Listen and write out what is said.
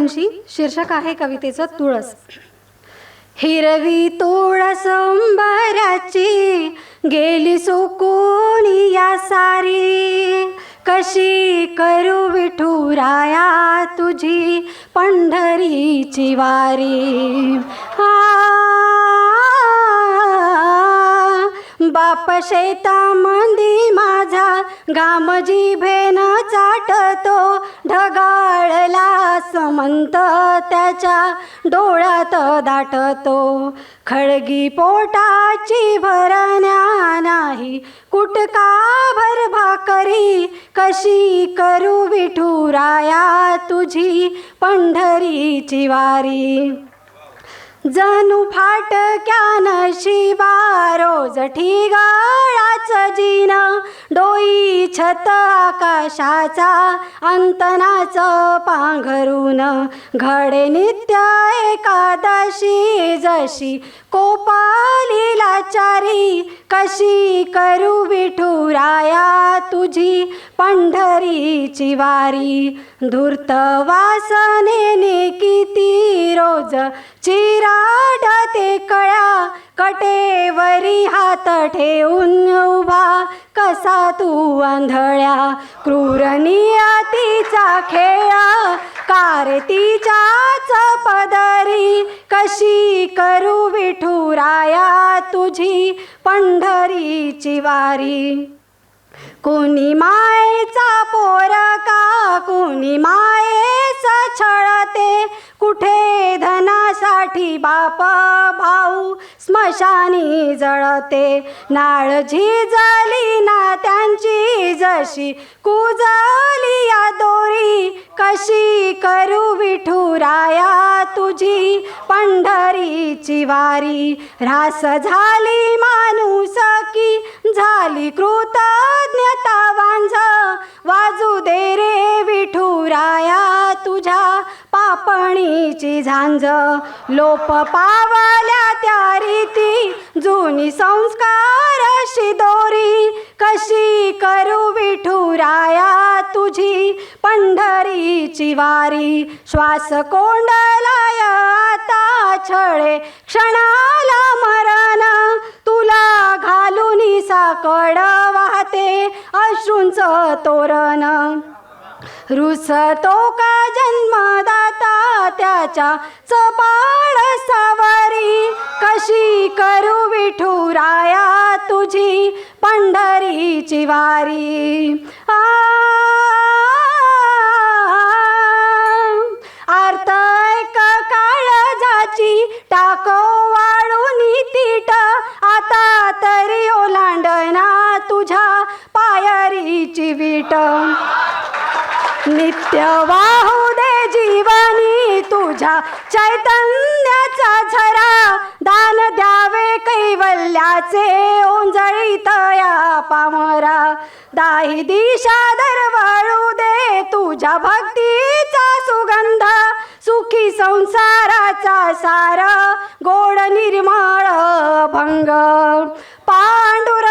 वंशी. शीर्षक आहे कवितेचं तुळस. हिरवी तुळस अंबराची गेली सुकून या सारी, कशी करू विठुराया तुझी पंढरीची वारी. बाप शेतामंदी माझा घाम जिभेन चाटतो, ढगाळला समंत त्याच्या डोळ्यात दाटतो. खळगी पोटाची भरण्या नाही कुटका भर भाकरी, कशी करू विठुराया तुझी पंढरीची वारी. जणू फाटक्यान शिबा रोज ठिगळाचं जीन, डोई छत आकाशाचा अंतनाचं पांघरून. घडे नित्य एकादशी जशी कोपाली लाचारी, कशी करू विठुराया तुझी पंढरीची वारी. धूर्त वासनेने किती रोज चिराडते कळ्या, कटेवरी हात ठेवून उभा कसा तू आंधळ्या. क्रूर नियतीचा खेळ कारतीच्याच पदरी, कशी करू विठुराया तुझी पंढरीची वारी. कोणी मायेचा पोरका कोणी मायेस छळते, कुठे धनासाठी बाप भाऊ स्मशानी जळते. नाळ झिजली ना त्यांची जशी कुजली या दोरी, कशी करू विठुराया तुझी पंढरीची वारी. रास झाली माणूस की झाली कृतज्ञता वांझ, वाजू दे रे विठुराया तुझ्या पापणीची झांज. लोप पावल्या त्या रीती जुनी संस्कार शिदोरी, कशी करू विठुराया तुझी पंढरीची वारी. श्वास कोंडलाय आता छळे क्षणाला मरण, तुला घालून साकड वाहते अश्रूंचं तोरण. रुसतो का जन्मदाता त्याच्या चपाळ सावरी, कशी करू विठुराया तुझी पंढरीची वारी. आर्त एक काळजाची टाको वाळून तीट, आता तरी ओलांडना तुझ्या पायरीची वीट. नित्य वाहू दे जीवनी तुझ्या चैतन्याचा झरा, दान द्यावे कैवल्याचे ओंजळीत या पामरा. दाही दिशा दरवळू दे तुझ्या भक्तीचा सुगंध, सुखी संसाराचा सार गोड निर्मळ भंग. पांडुरंगाची